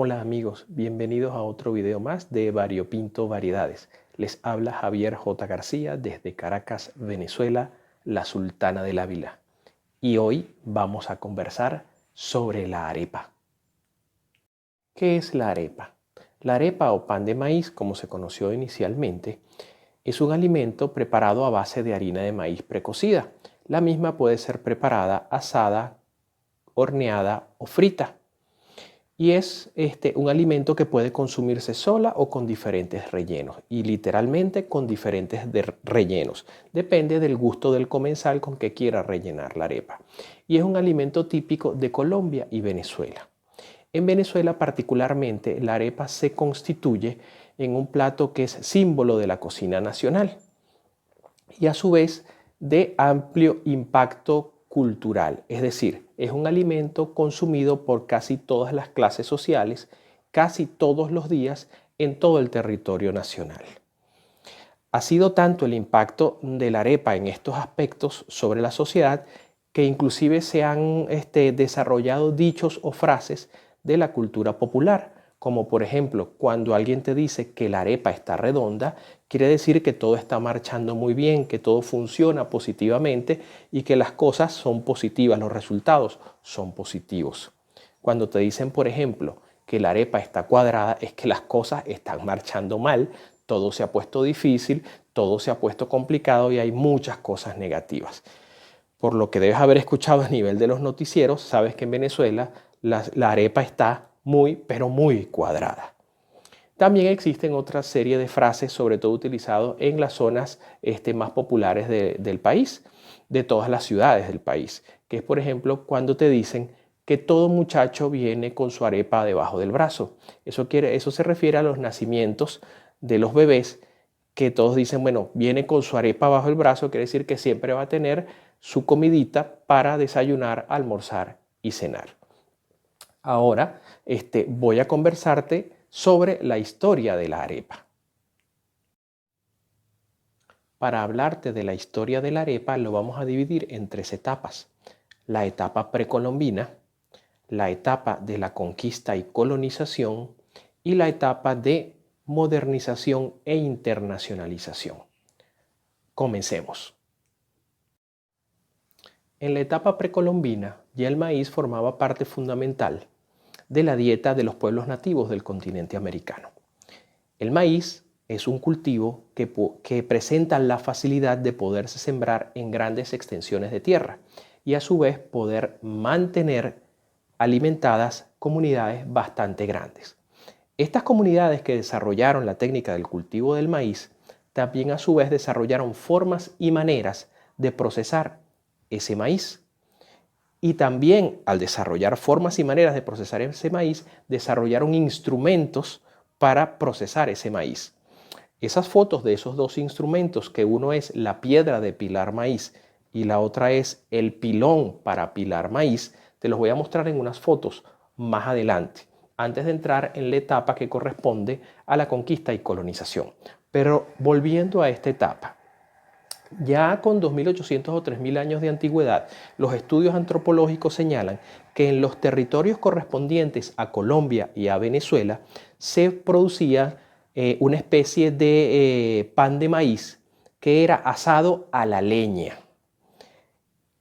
Hola amigos, bienvenidos a otro video más de Variopinto Variedades. Les habla Javier J. García desde Caracas, Venezuela, la Sultana del Ávila. Y hoy vamos a conversar sobre la arepa. ¿Qué es la arepa? La arepa o pan de maíz, como se conoció inicialmente, es un alimento preparado a base de harina de maíz precocida. La misma puede ser preparada asada, horneada o frita. Y es un alimento que puede consumirse sola o con diferentes rellenos, y literalmente con diferentes rellenos. Depende del gusto del comensal con que quiera rellenar la arepa. Y es un alimento típico de Colombia y Venezuela. En Venezuela particularmente la arepa se constituye en un plato que es símbolo de la cocina nacional y a su vez de amplio impacto cultural, es decir, es un alimento consumido por casi todas las clases sociales, casi todos los días en todo el territorio nacional. Ha sido tanto el impacto de la arepa en estos aspectos sobre la sociedad que inclusive se han desarrollado dichos o frases de la cultura popular, como por ejemplo, cuando alguien te dice que la arepa está redonda, quiere decir que todo está marchando muy bien, que todo funciona positivamente y que las cosas son positivas, los resultados son positivos. Cuando te dicen, por ejemplo, que la arepa está cuadrada, es que las cosas están marchando mal, todo se ha puesto difícil, todo se ha puesto complicado y hay muchas cosas negativas. Por lo que debes haber escuchado a nivel de los noticieros, sabes que en Venezuela la arepa está muy, pero muy cuadrada. También existen otra serie de frases, sobre todo utilizadas en las zonas más populares del país, de todas las ciudades del país, que es por ejemplo cuando te dicen que todo muchacho viene con su arepa debajo del brazo. Eso se refiere a los nacimientos de los bebés, que todos dicen, bueno, viene con su arepa bajo el brazo, quiere decir que siempre va a tener su comidita para desayunar, almorzar y cenar. Ahora voy a conversarte sobre la historia de la arepa. Para hablarte de la historia de la arepa lo vamos a dividir en tres etapas. La etapa precolombina, la etapa de la conquista y colonización y la etapa de modernización e internacionalización. Comencemos. En la etapa precolombina ya el maíz formaba parte fundamental de la dieta de los pueblos nativos del continente americano. El maíz es un cultivo que presenta la facilidad de poderse sembrar en grandes extensiones de tierra y a su vez poder mantener alimentadas comunidades bastante grandes. Estas comunidades que desarrollaron la técnica del cultivo del maíz también a su vez desarrollaron formas y maneras de procesar ese maíz. Y también al desarrollar formas y maneras de procesar ese maíz, desarrollaron instrumentos para procesar ese maíz. Esas fotos de esos dos instrumentos, que uno es la piedra de pilar maíz y la otra es el pilón para pilar maíz, te los voy a mostrar en unas fotos más adelante, antes de entrar en la etapa que corresponde a la conquista y colonización. Pero volviendo a esta etapa, ya con 2800 o 3000 años de antigüedad, los estudios antropológicos señalan que en los territorios correspondientes a Colombia y a Venezuela se producía una especie de pan de maíz que era asado a la leña.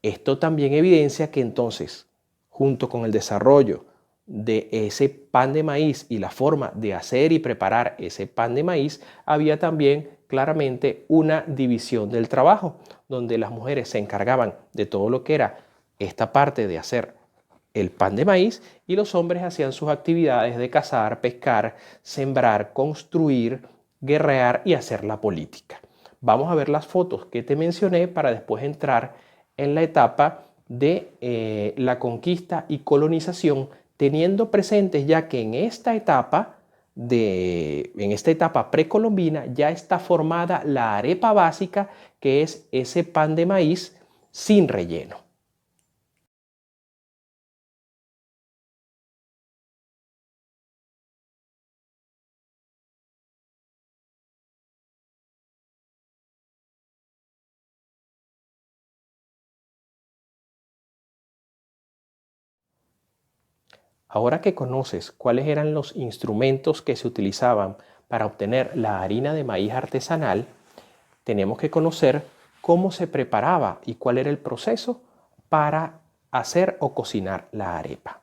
Esto también evidencia que entonces, junto con el desarrollo de ese pan de maíz y la forma de hacer y preparar ese pan de maíz, había también claramente una división del trabajo, donde las mujeres se encargaban de todo lo que era esta parte de hacer el pan de maíz y los hombres hacían sus actividades de cazar, pescar, sembrar, construir, guerrear y hacer la política. Vamos a ver las fotos que te mencioné para después entrar en la etapa de la conquista y colonización, teniendo presentes ya que en esta etapa precolombina ya está formada la arepa básica, que es ese pan de maíz sin relleno. Ahora que conoces cuáles eran los instrumentos que se utilizaban para obtener la harina de maíz artesanal, tenemos que conocer cómo se preparaba y cuál era el proceso para hacer o cocinar la arepa.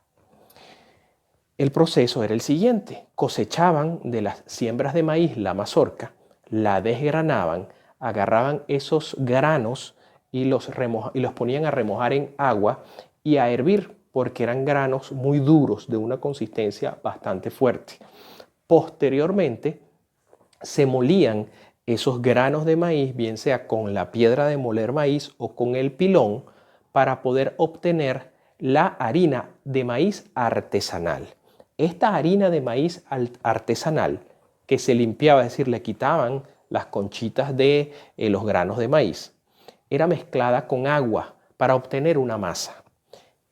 El proceso era el siguiente: cosechaban de las siembras de maíz la mazorca, la desgranaban, agarraban esos granos y los ponían a remojar en agua y a hervir, porque eran granos muy duros, de una consistencia bastante fuerte. Posteriormente se molían esos granos de maíz, bien sea con la piedra de moler maíz o con el pilón, para poder obtener la harina de maíz artesanal. Esta harina de maíz artesanal, que se limpiaba, es decir, le quitaban las conchitas de los granos de maíz, era mezclada con agua para obtener una masa.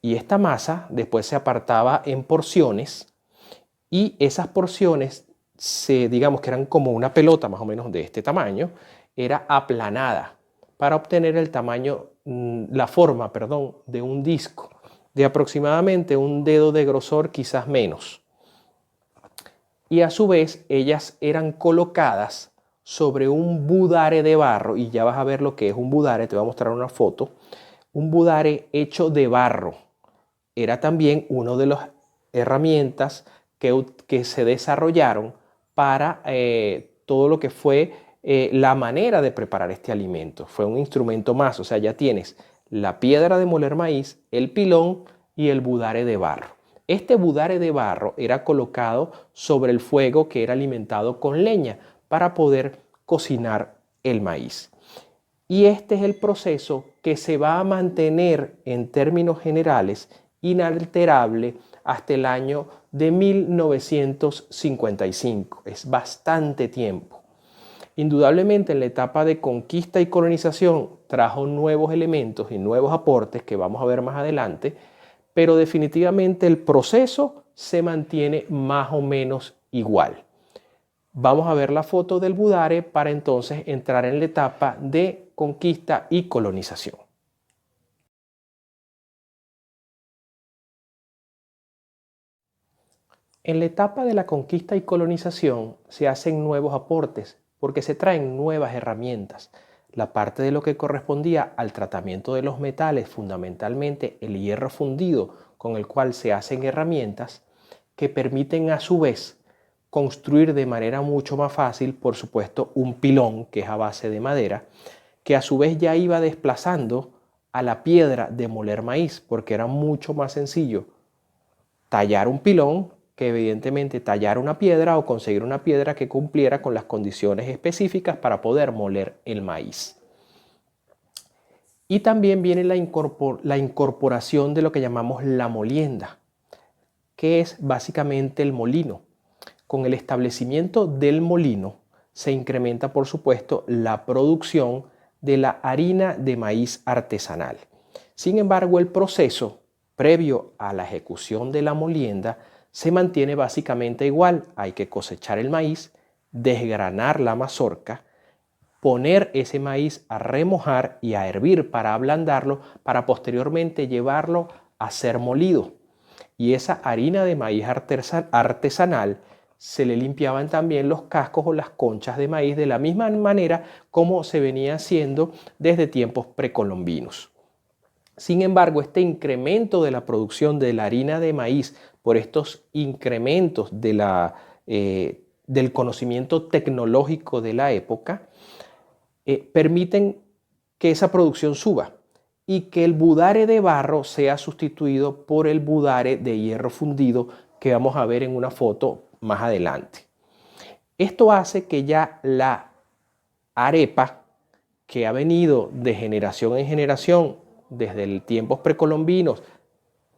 Y esta masa después se apartaba en porciones, y esas porciones, digamos que eran como una pelota más o menos de este tamaño, era aplanada para obtener el tamaño, la forma, perdón, de un disco de aproximadamente un dedo de grosor, quizás menos. Y a su vez ellas eran colocadas sobre un budare de barro, y ya vas a ver lo que es un budare, te voy a mostrar una foto. Un budare hecho de barro era también una de las herramientas que se desarrollaron para todo lo que fue la manera de preparar este alimento. Fue un instrumento más, o sea, ya tienes la piedra de moler maíz, el pilón y el budare de barro. Este budare de barro era colocado sobre el fuego, que era alimentado con leña para poder cocinar el maíz. Y este es el proceso que se va a mantener en términos generales inalterable hasta el año de 1955. Es bastante tiempo. Indudablemente, en la etapa de conquista y colonización trajo nuevos elementos y nuevos aportes que vamos a ver más adelante, pero definitivamente el proceso se mantiene más o menos igual. Vamos a ver la foto del budare para entonces entrar en la etapa de conquista y colonización. En la etapa de la conquista y colonización se hacen nuevos aportes porque se traen nuevas herramientas. La parte de lo que correspondía al tratamiento de los metales, fundamentalmente el hierro fundido, con el cual se hacen herramientas que permiten a su vez construir de manera mucho más fácil, por supuesto, un pilón, que es a base de madera, que a su vez ya iba desplazando a la piedra de moler maíz, porque era mucho más sencillo tallar un pilón que evidentemente tallar una piedra o conseguir una piedra que cumpliera con las condiciones específicas para poder moler el maíz. Y también viene la incorporación de lo que llamamos la molienda, que es básicamente el molino. Con el establecimiento del molino se incrementa, por supuesto, la producción de la harina de maíz artesanal. Sin embargo, el proceso previo a la ejecución de la molienda se mantiene básicamente igual. Hay que cosechar el maíz, desgranar la mazorca, poner ese maíz a remojar y a hervir para ablandarlo, para posteriormente llevarlo a ser molido. Y esa harina de maíz artesanal se le limpiaban también los cascos o las conchas de maíz, de la misma manera como se venía haciendo desde tiempos precolombinos. Sin embargo, este incremento de la producción de la harina de maíz por estos incrementos del conocimiento tecnológico de la época permiten que esa producción suba y que el budare de barro sea sustituido por el budare de hierro fundido, que vamos a ver en una foto más adelante. Esto hace que ya la arepa, que ha venido de generación en generación desde tiempos precolombinos,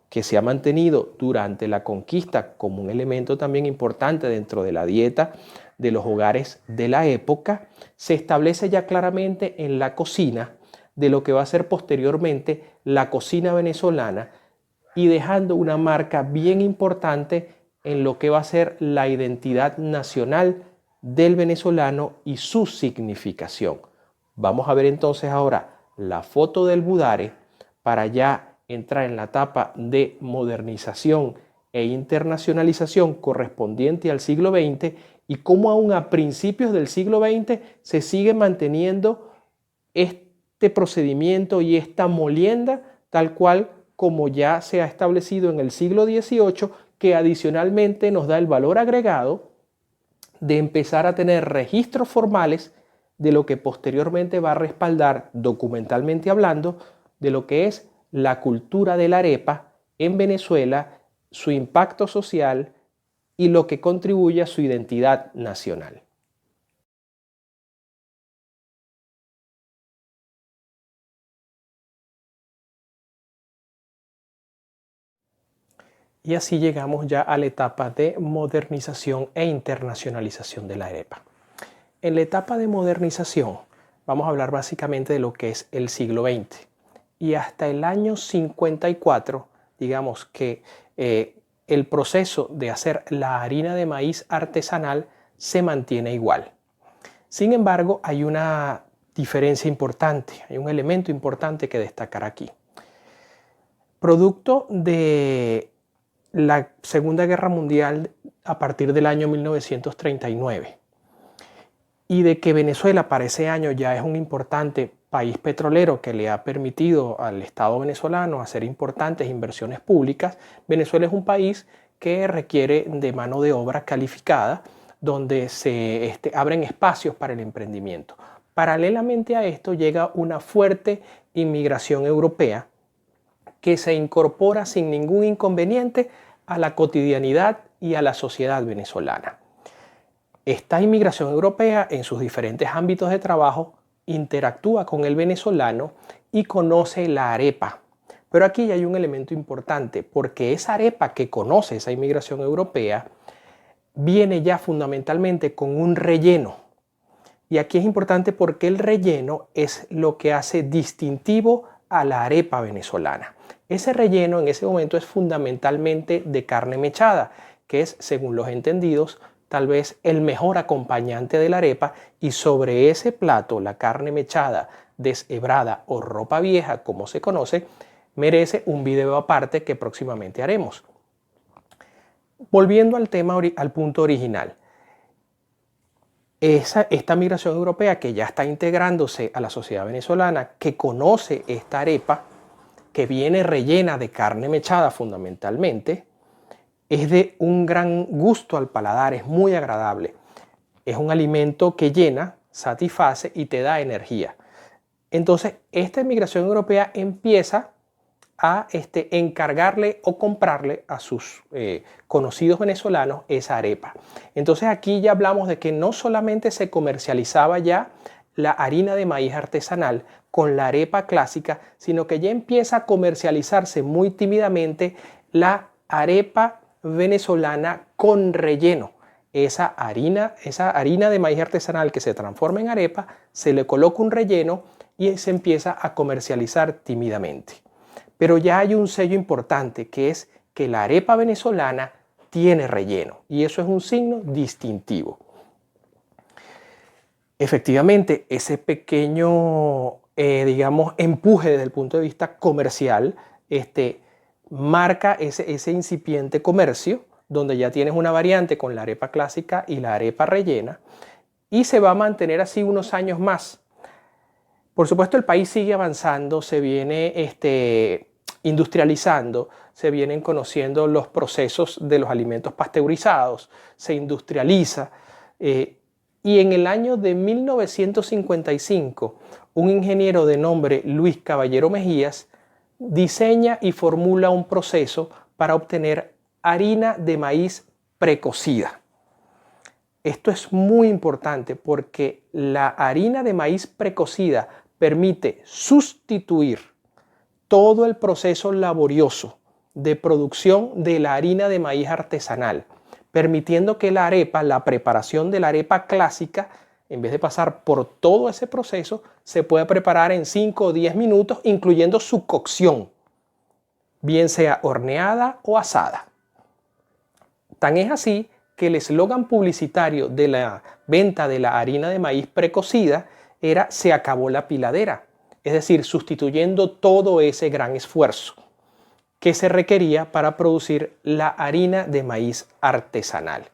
que se ha mantenido durante la conquista como un elemento también importante dentro de la dieta de los hogares de la época, se establece ya claramente en la cocina de lo que va a ser posteriormente la cocina venezolana, y dejando una marca bien importante en lo que va a ser la identidad nacional del venezolano y su significación. Vamos a ver entonces ahora la foto del budare para ya entrar en la etapa de modernización e internacionalización correspondiente al siglo XX y cómo aún a principios del siglo XX se sigue manteniendo este procedimiento y esta molienda tal cual como ya se ha establecido en el siglo XVIII, que adicionalmente nos da el valor agregado de empezar a tener registros formales de lo que posteriormente va a respaldar, documentalmente hablando, de lo que es la cultura de la arepa en Venezuela, su impacto social y lo que contribuye a su identidad nacional. Y así llegamos ya a la etapa de modernización e internacionalización de la arepa. En la etapa de modernización vamos a hablar básicamente de lo que es el siglo XX. Y hasta el año 54, digamos que el proceso de hacer la harina de maíz artesanal se mantiene igual. Sin embargo, hay una diferencia importante, hay un elemento importante que destacar aquí. Producto de la Segunda Guerra Mundial a partir del año 1939 y de que Venezuela para ese año ya es un importante país petrolero que le ha permitido al Estado venezolano hacer importantes inversiones públicas, Venezuela es un país que requiere de mano de obra calificada, donde se abren espacios para el emprendimiento. Paralelamente a esto llega una fuerte inmigración europea que se incorpora sin ningún inconveniente a la cotidianidad y a la sociedad venezolana. Esta inmigración europea en sus diferentes ámbitos de trabajo interactúa con el venezolano y conoce la arepa. Pero aquí hay un elemento importante, porque esa arepa que conoce esa inmigración europea viene ya fundamentalmente con un relleno. Y aquí es importante porque el relleno es lo que hace distintivo a la arepa venezolana. Ese relleno en ese momento es fundamentalmente de carne mechada, que es, según los entendidos, tal vez el mejor acompañante de la arepa, y sobre ese plato, la carne mechada, deshebrada o ropa vieja, como se conoce, merece un video aparte que próximamente haremos. Volviendo al tema, al punto original. Esta migración europea que ya está integrándose a la sociedad venezolana, que conoce esta arepa, que viene rellena de carne mechada fundamentalmente, es de un gran gusto al paladar, es muy agradable. Es un alimento que llena, satisface y te da energía. Entonces, esta inmigración europea empieza a encargarle o comprarle a sus conocidos venezolanos esa arepa. Entonces aquí ya hablamos de que no solamente se comercializaba ya la harina de maíz artesanal con la arepa clásica, sino que ya empieza a comercializarse muy tímidamente la arepa venezolana con relleno. Esa harina de maíz artesanal que se transforma en arepa, se le coloca un relleno y se empieza a comercializar tímidamente. Pero ya hay un sello importante, que es que la arepa venezolana tiene relleno, y eso es un signo distintivo. Efectivamente, ese pequeño, digamos, empuje desde el punto de vista comercial, marca ese incipiente comercio, donde ya tienes una variante con la arepa clásica y la arepa rellena, y se va a mantener así unos años más. Por supuesto, el país sigue avanzando, se viene industrializando, se vienen conociendo los procesos de los alimentos pasteurizados, se industrializa. Y en el año de 1955, un ingeniero de nombre Luis Caballero Mejías diseña y formula un proceso para obtener harina de maíz precocida. Esto es muy importante porque la harina de maíz precocida permite sustituir todo el proceso laborioso de producción de la harina de maíz artesanal, permitiendo que la arepa, la preparación de la arepa clásica, en vez de pasar por todo ese proceso, se pueda preparar en 5 o 10 minutos, incluyendo su cocción, bien sea horneada o asada. Tan es así que el eslogan publicitario de la venta de la harina de maíz precocida era "se acabó la piladera", es decir, sustituyendo todo ese gran esfuerzo que se requería para producir la harina de maíz artesanal.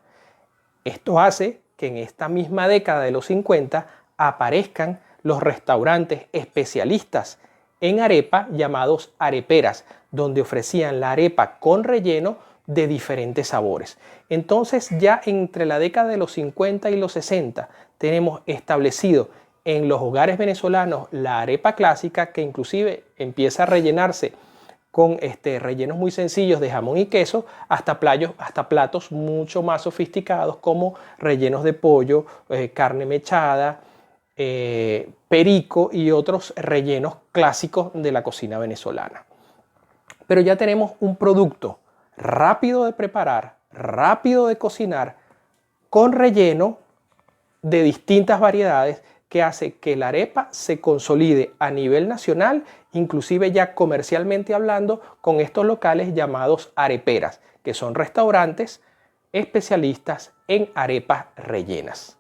Esto hace que en esta misma década de los 50 aparezcan los restaurantes especialistas en arepa llamados areperas, donde ofrecían la arepa con relleno de diferentes sabores. Entonces ya entre la década de los 50 y los 60 tenemos establecido en los hogares venezolanos la arepa clásica, que inclusive empieza a rellenarse con rellenos muy sencillos de jamón y queso hasta platos mucho más sofisticados como rellenos de pollo, carne mechada, perico y otros rellenos clásicos de la cocina venezolana. Pero ya tenemos un producto rápido de preparar, rápido de cocinar, con relleno de distintas variedades, que hace que la arepa se consolide a nivel nacional, inclusive ya comercialmente hablando, con estos locales llamados areperas, que son restaurantes especialistas en arepas rellenas.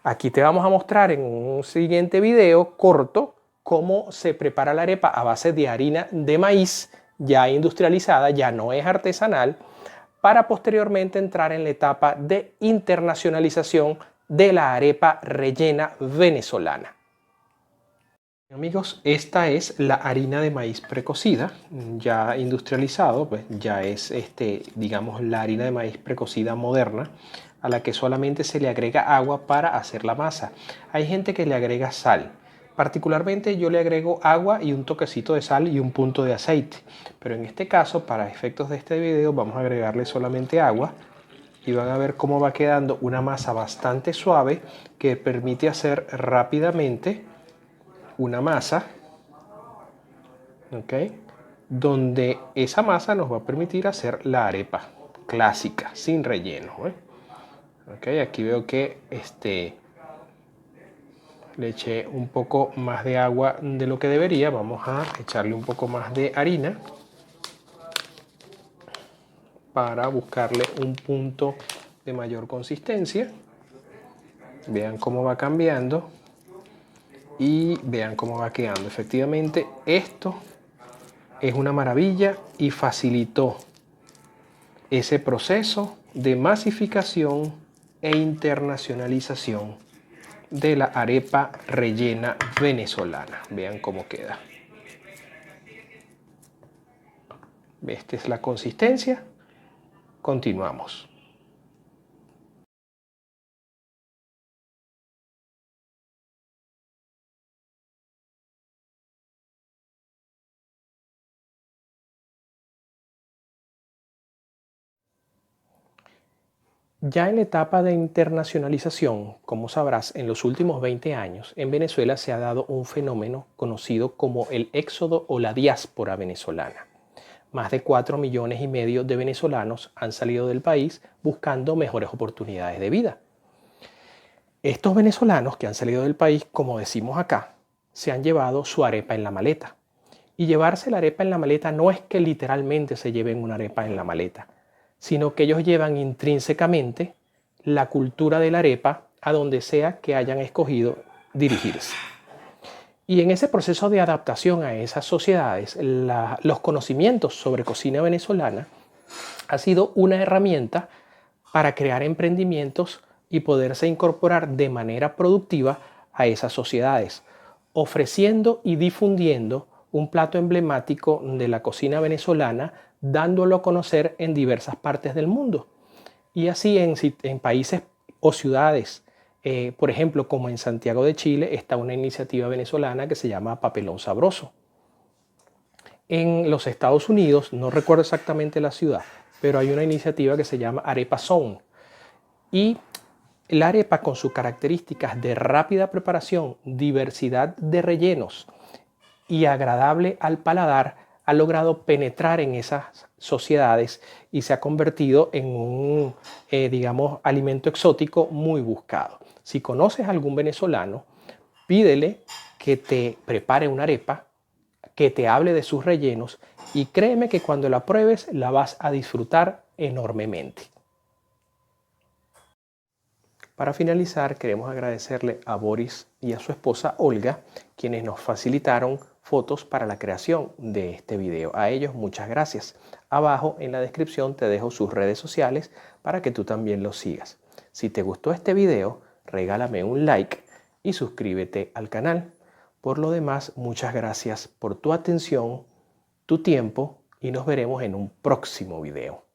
Aquí te vamos a mostrar en un siguiente video corto cómo se prepara la arepa a base de harina de maíz ya industrializada, ya no es artesanal, para posteriormente entrar en la etapa de internacionalización de la arepa rellena venezolana. Amigos, esta es la harina de maíz precocida, ya industrializado, pues ya es digamos la harina de maíz precocida moderna, a la que solamente se le agrega agua para hacer la masa. Hay gente que le agrega sal. Particularmente yo le agrego agua y un toquecito de sal y un punto de aceite. Pero en este caso, para efectos de este video, vamos a agregarle solamente agua y van a ver cómo va quedando una masa bastante suave que permite hacer rápidamente una masa, ¿ok? Donde esa masa nos va a permitir hacer la arepa clásica, sin relleno, ¿eh? ¿Ok? Aquí veo que le eché un poco más de agua de lo que debería. Vamos a echarle un poco más de harina para buscarle un punto de mayor consistencia. Vean cómo va cambiando y vean cómo va quedando. Efectivamente, esto es una maravilla y facilitó ese proceso de masificación e internacionalización de la arepa rellena venezolana. Vean cómo queda. Esta es la consistencia. Continuamos. Ya en la etapa de internacionalización, como sabrás, en los últimos 20 años en Venezuela se ha dado un fenómeno conocido como el éxodo o la diáspora venezolana. Más de 4,5 millones de venezolanos han salido del país buscando mejores oportunidades de vida. Estos venezolanos que han salido del país, como decimos acá, se han llevado su arepa en la maleta. Y llevarse la arepa en la maleta no es que literalmente se lleven una arepa en la maleta, sino que ellos llevan intrínsecamente la cultura de la arepa a donde sea que hayan escogido dirigirse. Y en ese proceso de adaptación a esas sociedades, los conocimientos sobre cocina venezolana ha sido una herramienta para crear emprendimientos y poderse incorporar de manera productiva a esas sociedades, ofreciendo y difundiendo un plato emblemático de la cocina venezolana, dándolo a conocer en diversas partes del mundo. Y así en países o ciudades, por ejemplo, como en Santiago de Chile, está una iniciativa venezolana que se llama Papelón Sabroso. En los Estados Unidos, no recuerdo exactamente la ciudad, pero hay una iniciativa que se llama Arepa Zone. Y la arepa, con sus características de rápida preparación, diversidad de rellenos y agradable al paladar, ha logrado penetrar en esas sociedades y se ha convertido en un, digamos, alimento exótico muy buscado. Si conoces a algún venezolano, pídele que te prepare una arepa, que te hable de sus rellenos y créeme que cuando la pruebes la vas a disfrutar enormemente. Para finalizar, queremos agradecerle a Boris y a su esposa Olga, quienes nos facilitaron fotos para la creación de este video. A ellos muchas gracias. Abajo en la descripción te dejo sus redes sociales para que tú también los sigas. Si te gustó este video, regálame un like y suscríbete al canal. Por lo demás, muchas gracias por tu atención, tu tiempo y nos veremos en un próximo video.